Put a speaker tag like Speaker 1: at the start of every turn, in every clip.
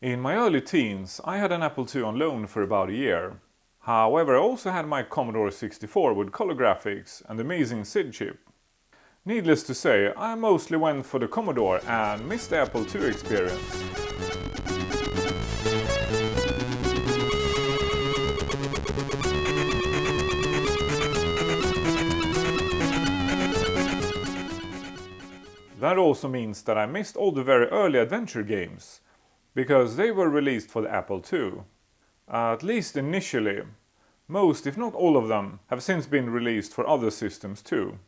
Speaker 1: In my early teens, I had an Apple II on loan for about a year. However, I also had my Commodore 64 with color graphics and amazing SID chip. Needless to say, I mostly went for the Commodore and missed the Apple II experience. That also means that I missed all the very early adventure games, because they were released for the Apple II. At least initially. Most, if not all of them, have since been released for other systems too.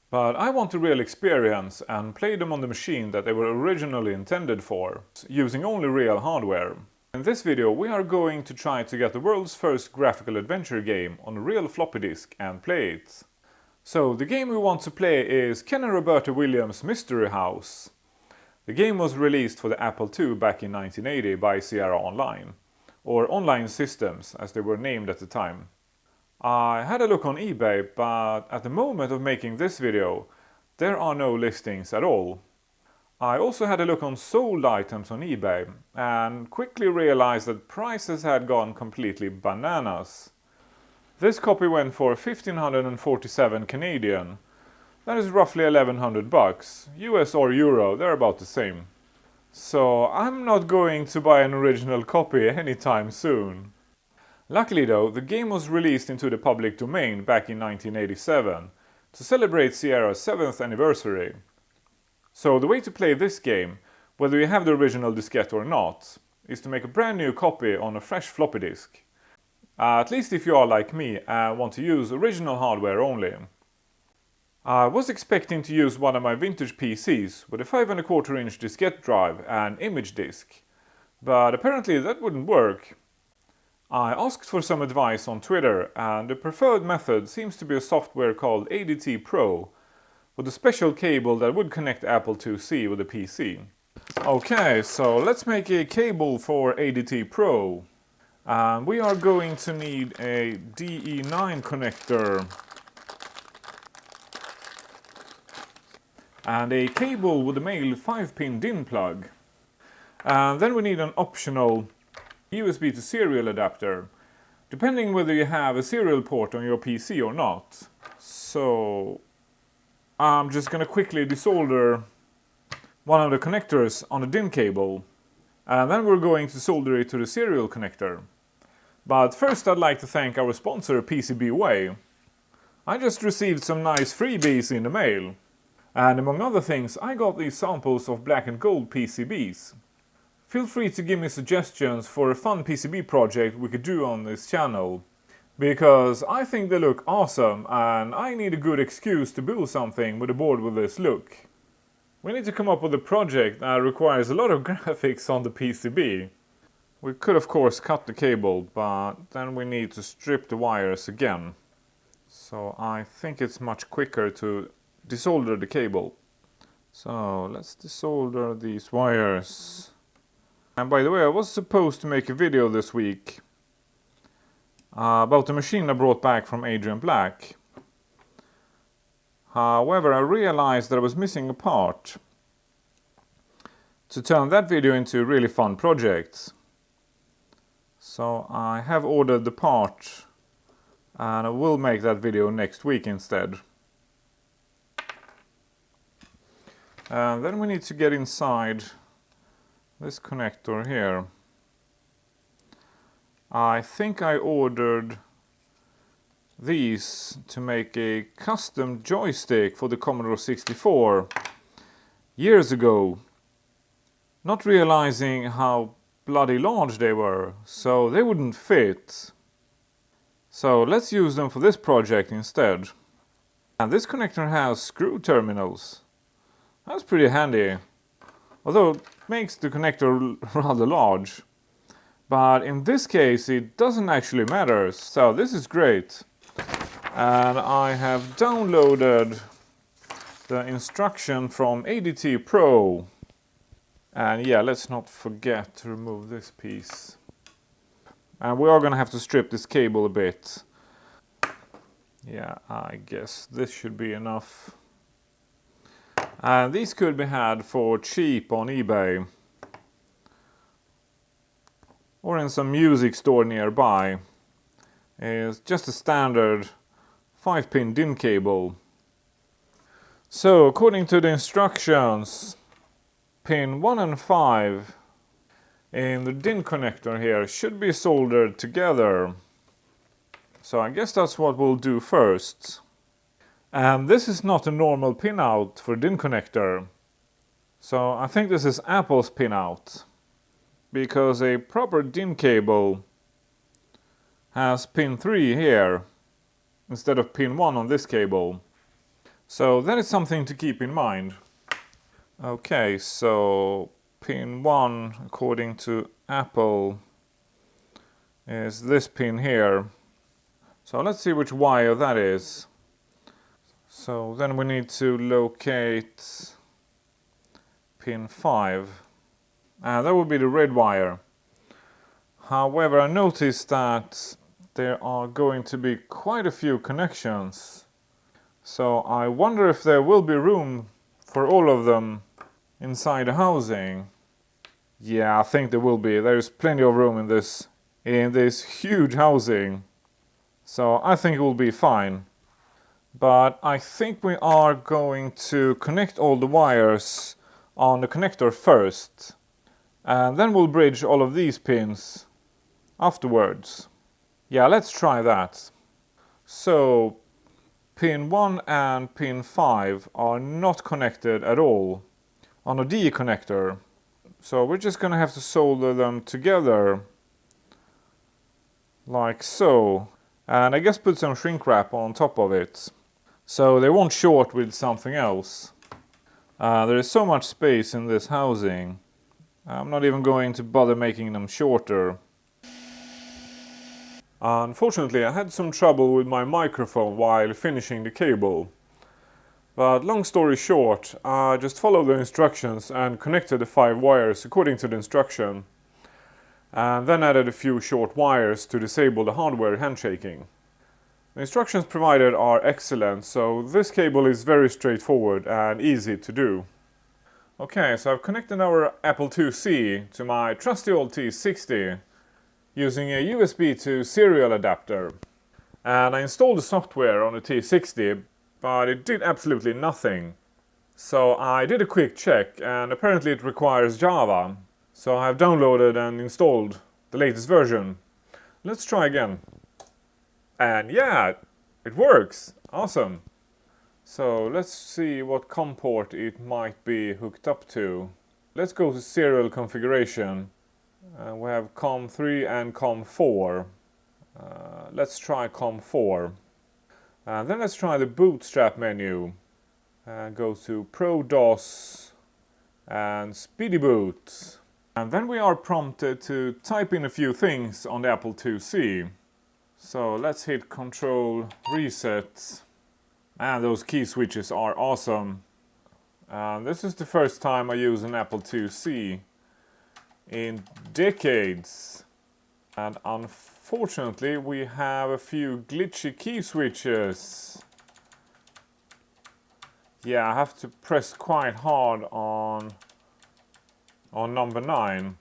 Speaker 1: But I want the real experience and play them on the machine that they were originally intended for, using only real hardware. In this video we are going to try to get the world's first graphical adventure game on a real floppy disk and play it. So the game we want to play is Ken and Roberta Williams' Mystery House. The game was released for the Apple II back in 1980 by Sierra Online, or Online Systems as they were named at the time. I had a look on eBay, but at the moment of making this video there are no listings at all. I also had a look on sold items on eBay and quickly realized that prices had gone completely bananas. This copy went for 1,547 Canadian. That is roughly 1,100 bucks. US or Euro, they're about the same. So I'm not going to buy an original copy anytime soon. Luckily though, the game was released into the public domain back in 1987 to celebrate Sierra's 7th anniversary. So the way to play this game, whether you have the original diskette or not, is to make a brand new copy on a fresh floppy disk. At least if you are like me and want to use original hardware only. I was expecting to use one of my vintage PCs with a 5¼ inch diskette drive and image disk, but apparently that wouldn't work. I asked for some advice on Twitter and the preferred method seems to be a software called ADT Pro with a special cable that would connect Apple IIc with a PC. Okay, so let's make a cable for ADT Pro. We are going to need a DE9 connector and a cable with a male 5-pin DIN plug. And then we need an optional USB to serial adapter, depending whether you have a serial port on your PC or not. So I'm just gonna quickly desolder one of the connectors on the DIN cable, and then we're going to solder it to the serial connector. But first I'd like to thank our sponsor PCBWay. I just received some nice freebies in the mail. And among other things, I got these samples of black and gold PCBs. Feel free to give me suggestions for a fun PCB project we could do on this channel. Because I think they look awesome and I need a good excuse to build something with a board with this look. We need to come up with a project that requires a lot of graphics on the PCB. We could of course cut the cable, but then we need to strip the wires again. So I think it's much quicker to desolder the cable. So let's desolder these wires. And by the way, I was supposed to make a video this week about the machine I brought back from Adrian Black. However, I realized that I was missing a part to turn that video into a really fun project. So I have ordered the part and I will make that video next week instead. And then we need to get inside this connector here. I think I ordered these to make a custom joystick for the Commodore 64 years ago, not realizing how bloody large they were, so they wouldn't fit. So let's use them for this project instead. And this connector has screw terminals. That's pretty handy, although it makes the connector rather large. But in this case it doesn't actually matter, so this is great. And I have downloaded the instruction from ADT Pro. And yeah, let's not forget to remove this piece. And we are going to have to strip this cable a bit. Yeah, I guess this should be enough. And these could be had for cheap on eBay. or in some music store nearby, is just a standard 5-pin DIN cable. So according to the instructions, pin 1 and 5 in the DIN connector here should be soldered together. So I guess that's what we'll do first. And this is not a normal pinout for DIN connector. So I think this is Apple's pinout, because a proper DIN cable has pin 3 here instead of pin 1 on this cable. So that is something to keep in mind. Okay, so pin 1 according to Apple is this pin here. So let's see which wire that is. So then we need to locate pin 5. And that would be the red wire. However, I noticed that there are going to be quite a few connections. So I wonder if there will be room for all of them inside the housing. Yeah, I think there will be. There's plenty of room in this huge housing. So I think it will be fine. But I think we are going to connect all the wires on the connector first. And then we'll bridge all of these pins afterwards. Yeah, let's try that. So pin 1 and pin 5 are not connected at all on a D connector. So we're just gonna have to solder them together like so. And I guess put some shrink wrap on top of it, so they won't short with something else. There is so much space in this housing. I'm not even going to bother making them shorter. Unfortunately, I had some trouble with my microphone while finishing the cable. But long story short, I just followed the instructions and connected the 5 wires according to the instruction. And then added a few short wires to disable the hardware handshaking. The instructions provided are excellent, so this cable is very straightforward and easy to do. Okay, so I've connected our Apple IIc to my trusty old T60 using a USB to serial adapter. And I installed the software on the T60, but it did absolutely nothing. So I did a quick check, and apparently it requires Java. So I have downloaded and installed the latest version. Let's try again. And yeah, it works! Awesome! So let's see what COM port it might be hooked up to. Let's go to serial configuration. We have COM 3 and COM 4. Let's try COM 4. And then let's try the bootstrap menu. Go to Pro DOS and Speedy Boot. And then we are prompted to type in a few things on the Apple IIc. So let's hit Control Reset. And those key switches are awesome. This is the first time I use an Apple IIc in decades. And unfortunately we have a few glitchy key switches. Yeah, I have to press quite hard on number 9.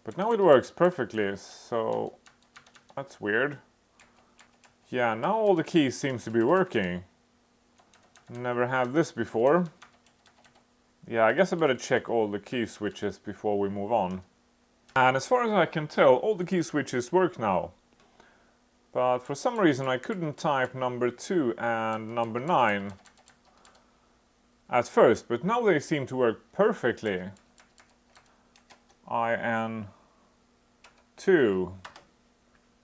Speaker 1: But now it works perfectly, so that's weird. Yeah, now all the keys seems to be working. Never had this before. Yeah, I guess I better check all the key switches before we move on. And as far as I can tell, all the key switches work now. But for some reason I couldn't type number 2 and number 9 at first, but now they seem to work perfectly. IN2.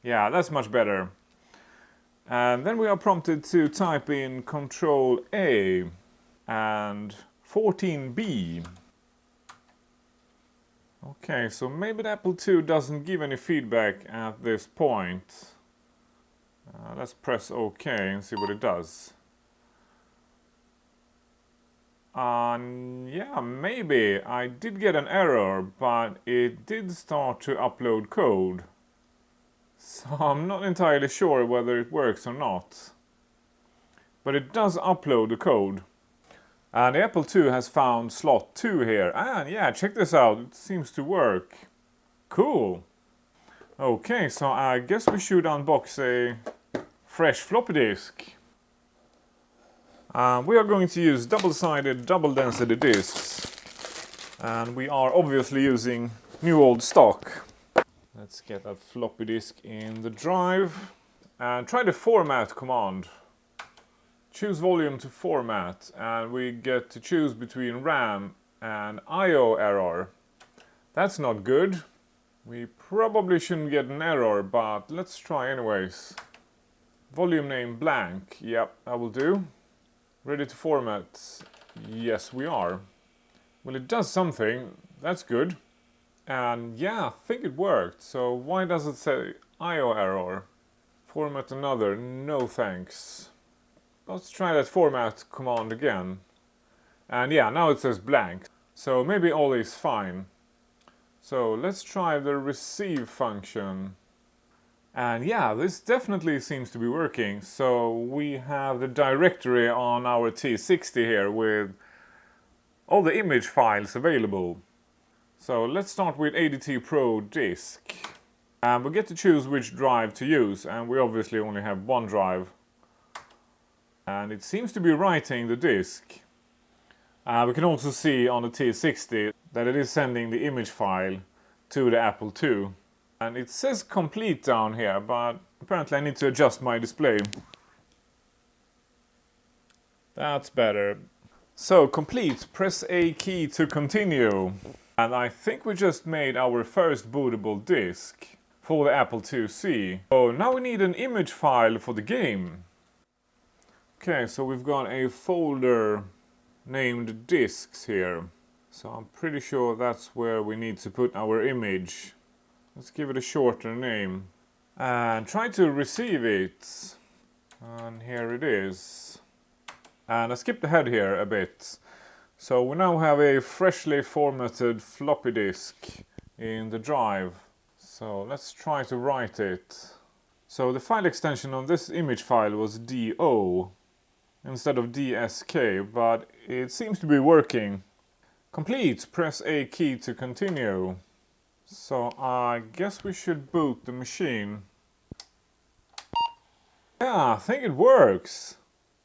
Speaker 1: Yeah, that's much better. And then we are prompted to type in Control A and 14B. Okay, so maybe the Apple II doesn't give any feedback at this point. Let's press OK and see what it does. Yeah, maybe. I did get an error, but it did start to upload code. So I'm not entirely sure whether it works or not. But it does upload the code. And the Apple II has found slot 2 here. And yeah, check this out. It seems to work. Cool. Okay, so I guess we should unbox a fresh floppy disk. We are going to use double-sided, double-density disks. And we are obviously using new old stock. Let's get that floppy disk in the drive. And try the format command. Choose volume to format, and we get to choose between RAM and I/O error. That's not good. We probably shouldn't get an error, but let's try anyways. Volume name blank. Yep, that will do. Ready to format. Yes, we are. Well, it does something. That's good. And yeah, I think it worked. So why does it say I/O error? Format another. No thanks. Let's try that format command again. And yeah, now it says blank. So maybe all is fine. So let's try the receive function. And yeah, this definitely seems to be working. So we have the directory on our T60 here with all the image files available. So let's start with ADT Pro disk. And we get to choose which drive to use, and we obviously only have one drive. And it seems to be writing the disk. We can also see on the T60 that it is sending the image file to the Apple II. And it says complete down here, but apparently I need to adjust my display. That's better. So complete, press A key to continue. And I think we just made our first bootable disk for the Apple IIc. So now we need an image file for the game. Okay, so we've got a folder named disks here. So I'm pretty sure that's where we need to put our image. Let's give it a shorter name. And try to receive it. And here it is. And I skipped ahead here a bit. So we now have a freshly formatted floppy disk in the drive. So let's try to write it. So the file extension on this image file was DO instead of DSK, but it seems to be working. Complete, press A key to continue. So I guess we should boot the machine. Yeah, I think it works.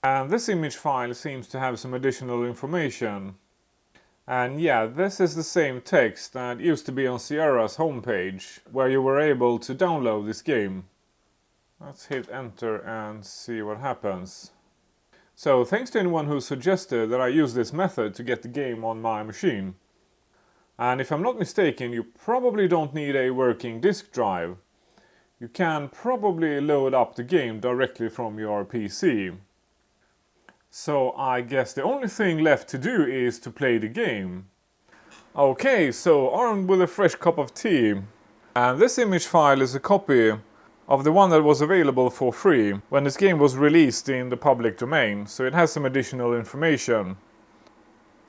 Speaker 1: And this image file seems to have some additional information. And yeah, this is the same text that used to be on Sierra's homepage, where you were able to download this game. Let's hit enter and see what happens. So thanks to anyone who suggested that I use this method to get the game on my machine. And if I'm not mistaken, you probably don't need a working disk drive. You can probably load up the game directly from your PC. So I guess the only thing left to do is to play the game. Okay, so armed with a fresh cup of tea. And this image file is a copy of the one that was available for free when this game was released in the public domain, so it has some additional information.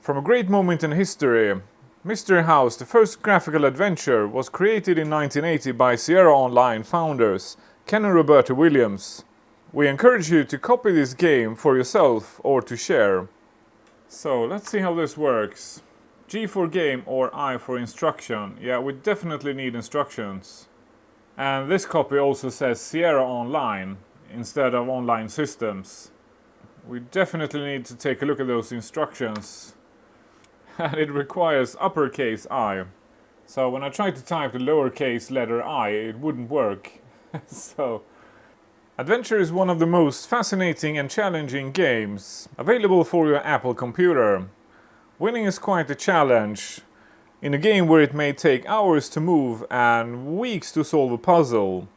Speaker 1: From a great moment in history, Mystery House, the first graphical adventure, was created in 1980 by Sierra Online founders Ken and Roberta Williams. We encourage you to copy this game for yourself or to share. So let's see how this works. G for game or I for instruction. Yeah, we definitely need instructions. And this copy also says Sierra Online instead of Online Systems. We definitely need to take a look at those instructions. And it requires uppercase I. So when I tried to type the lowercase letter I, it wouldn't work. So Adventure is one of the most fascinating and challenging games available for your Apple computer. Winning is quite a challenge in a game where it may take hours to move and weeks to solve a puzzle.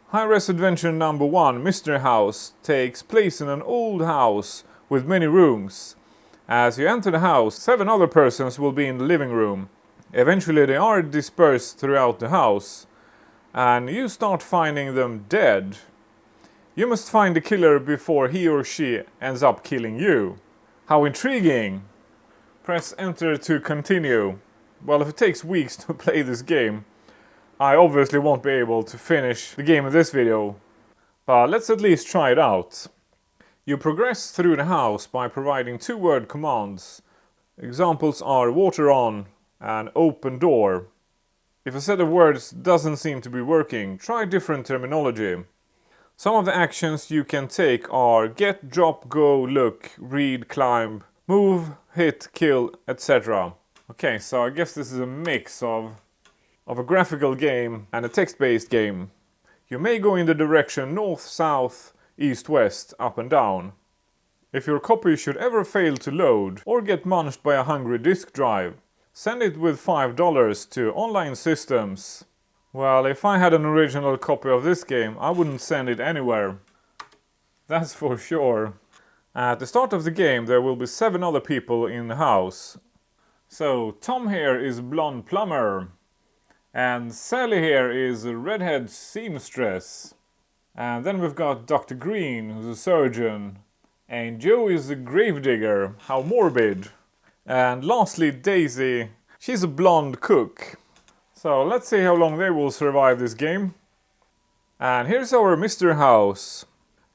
Speaker 1: High-res adventure number 1, Mystery House, takes place in an old house with many rooms. As you enter the house, 7 other persons will be in the living room. Eventually they are dispersed throughout the house, and you start finding them dead. You must find the killer before he or she ends up killing you. How intriguing! Press enter to continue. Well, if it takes weeks to play this game, I obviously won't be able to finish the game in this video. But let's at least try it out. You progress through the house by providing 2-word commands. Examples are water on and open door. If a set of words doesn't seem to be working, try different terminology. Some of the actions you can take are get, drop, go, look, read, climb, move, hit, kill, etc. Okay, so I guess this is a mix of a graphical game and a text-based game. You may go in the direction north, south, east, west, up and down. If your copy should ever fail to load or get munched by a hungry disk drive, send it with $5 to Online Systems. Well, if I had an original copy of this game, I wouldn't send it anywhere. That's for sure. At the start of the game, there will be 7 other people in the house. So, Tom here is blonde plumber. And Sally here is a redhead seamstress. And then we've got Dr. Green, who's a surgeon. And Joe is a gravedigger. How morbid. And lastly, Daisy. She's a blonde cook. So let's see how long they will survive this game. And here's our Mr. House.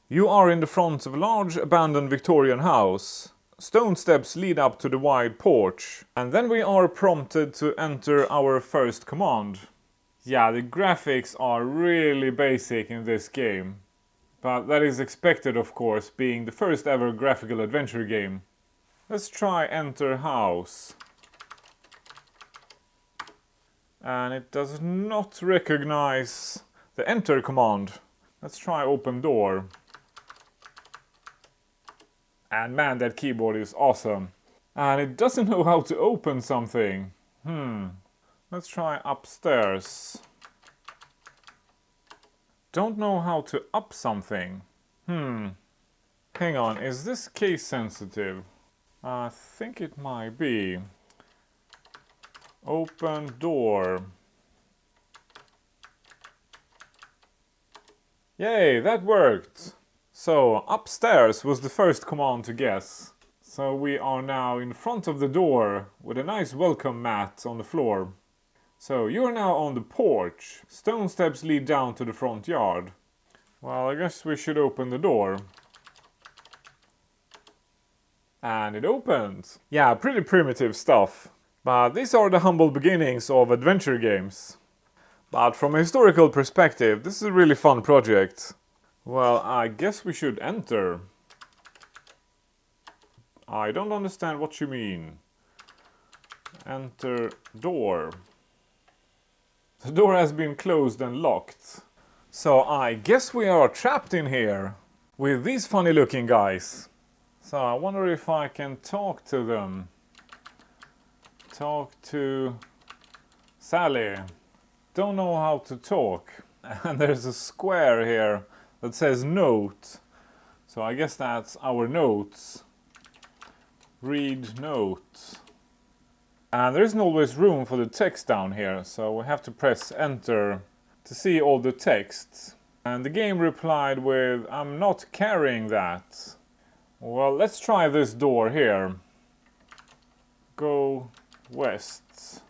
Speaker 1: You are in the front of a large abandoned Victorian house. Stone steps lead up to the wide porch. And then we are prompted to enter our first command. Yeah, the graphics are really basic in this game. But that is expected, of course, being the first ever graphical adventure game. Let's try enter house. And it does not recognize the enter command. Let's try open door. And man, that keyboard is awesome. And it doesn't know how to open something. Let's try upstairs. Don't know how to up something. Hang on, is this case sensitive? I think it might be. Open door. Yay, that worked! So, upstairs was the first command to guess. So we are now in front of the door with a nice welcome mat on the floor. So you are now on the porch. Stone steps lead down to the front yard. Well, I guess we should open the door. And it opens. Yeah, pretty primitive stuff. But these are the humble beginnings of adventure games. But from a historical perspective, this is a really fun project. Well, I guess we should enter. I don't understand what you mean. Enter door. The door has been closed and locked. So I guess we are trapped in here with these funny looking guys. So I wonder if I can talk to them. Talk to Sally. Don't know how to talk. And there's a square here that says note. So I guess that's our notes. Read note. And there isn't always room for the text down here, so we have to press enter to see all the text. And the game replied with, I'm not carrying that. Well, let's try this door here. Go west.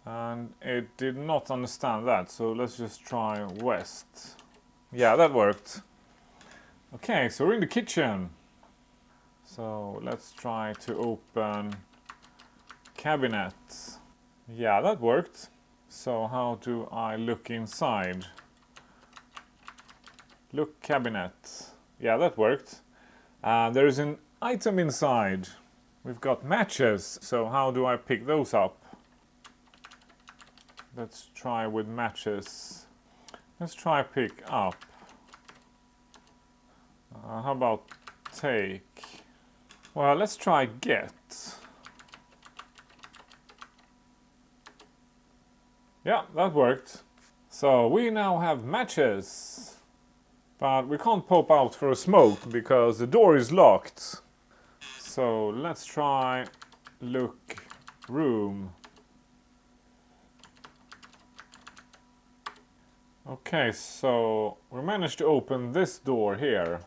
Speaker 1: And it did not understand that, so let's just try west. Yeah, that worked. Okay, so we're in the kitchen. So let's try to open cabinet. Yeah, that worked. So how do I look inside? Look cabinet. Yeah, that worked. There is an item inside. We've got matches, so how do I pick those up? Let's try with matches. Let's try pick up. How about take? Well, let's try get. Yeah, that worked. So we now have matches. But we can't pop out for a smoke because the door is locked. So let's try look room. Okay, so we managed to open this door here.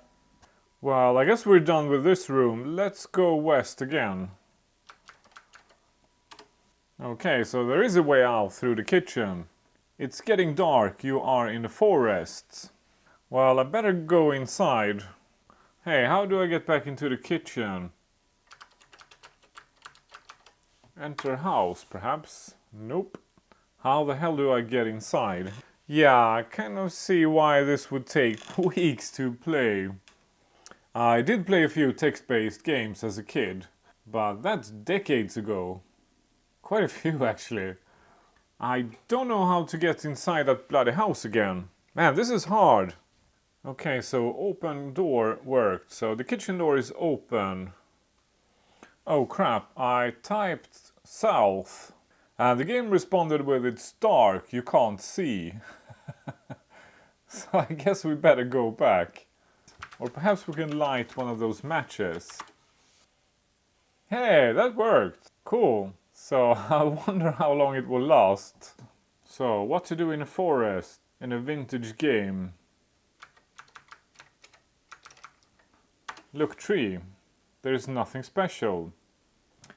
Speaker 1: Well, I guess we're done with this room. Let's go west again. Okay, so there is a way out through the kitchen. It's getting dark. You are in the forest. Well, I better go inside. Hey, how do I get back into the kitchen? Enter house, perhaps? Nope. How the hell do I get inside? Yeah, I kind of see why this would take weeks to play. I did play a few text-based games as a kid, but that's decades ago. Quite a few, actually. I don't know how to get inside that bloody house again. Man, this is hard. Okay, so open door worked. So the kitchen door is open. Oh crap, I typed south. And the game responded with, "It's dark, you can't see." So I guess we better go back. Or perhaps we can light one of those matches. Hey, that worked! Cool. So I wonder how long it will last. So, what to do in a forest in a vintage game? Look, tree. There is nothing special.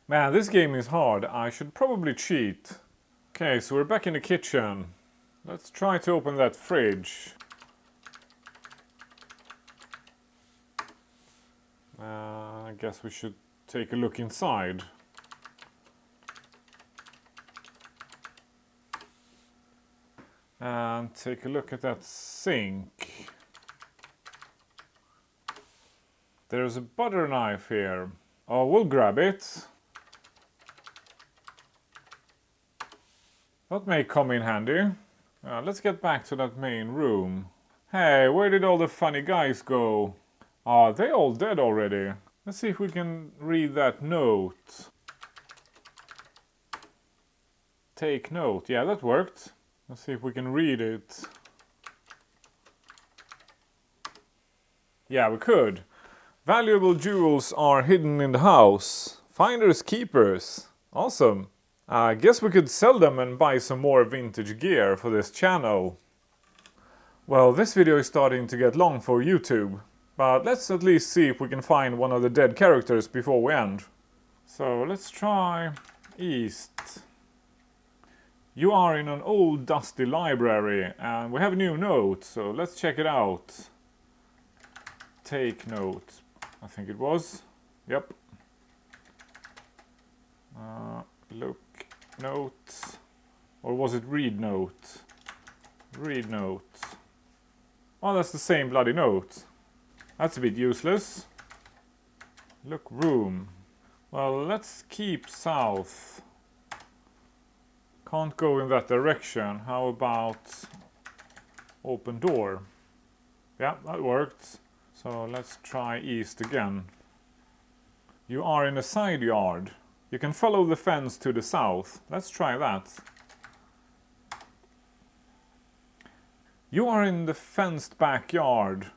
Speaker 1: Man, this game is hard. I should probably cheat. Okay, so we're back in the kitchen. Let's try to open that fridge. I guess we should take a look inside. And take a look at that sink. There's a butter knife here. Oh, we'll grab it. That may come in handy. Let's get back to that main room. Hey, where did all the funny guys go? Are they all dead already? Let's see if we can read that note. Take note. Yeah, that worked. Let's see if we can read it. Yeah, we could. Valuable jewels are hidden in the house. Finders keepers. Awesome. I guess we could sell them and buy some more vintage gear for this channel. Well, this video is starting to get long for YouTube, but let's at least see if we can find one of the dead characters before we end. So let's try east. You are in an old dusty library and we have a new note, so let's check it out. Take note, I think it was. Yep. Look note. Or was it read note? Read note. Oh, that's the same bloody note. That's a bit useless. Look room. Well, let's keep south. Can't go in that direction. How about open door? Yeah, that worked. So let's try east again. You are in a side yard. You can follow the fence to the south. Let's try that. You are in the fenced backyard.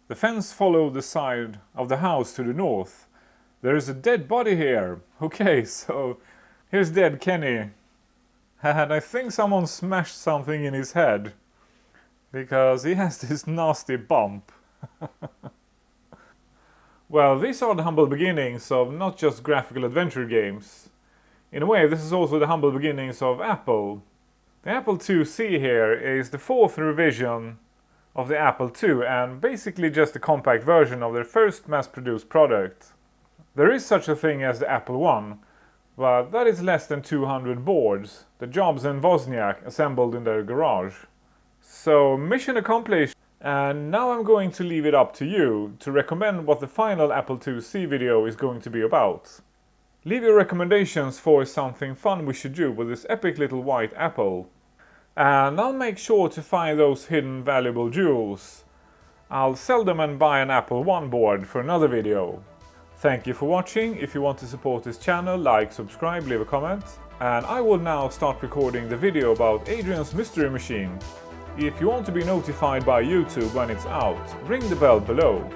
Speaker 1: The fence followed the side of the house to the north. There is a dead body here. Okay, so here's dead Kenny. And I think someone smashed something in his head. Because he has this nasty bump. Well, these are the humble beginnings of not just graphical adventure games. In a way, this is also the humble beginnings of Apple. The Apple IIc here is the fourth revision of the Apple II and basically just a compact version of their first mass-produced product. There is such a thing as the Apple I, but that is less than 200 boards, the Jobs and Wozniak assembled in their garage. So, mission accomplished. And now I'm going to leave it up to you to recommend what the final Apple IIc video is going to be about. Leave your recommendations for something fun we should do with this epic little white apple. And I'll make sure to find those hidden valuable jewels. I'll sell them and buy an Apple I board for another video. Thank you for watching. If you want to support this channel, like, subscribe, leave a comment. And I will now start recording the video about Adrian's Mystery Machine. If you want to be notified by YouTube when it's out, ring the bell below.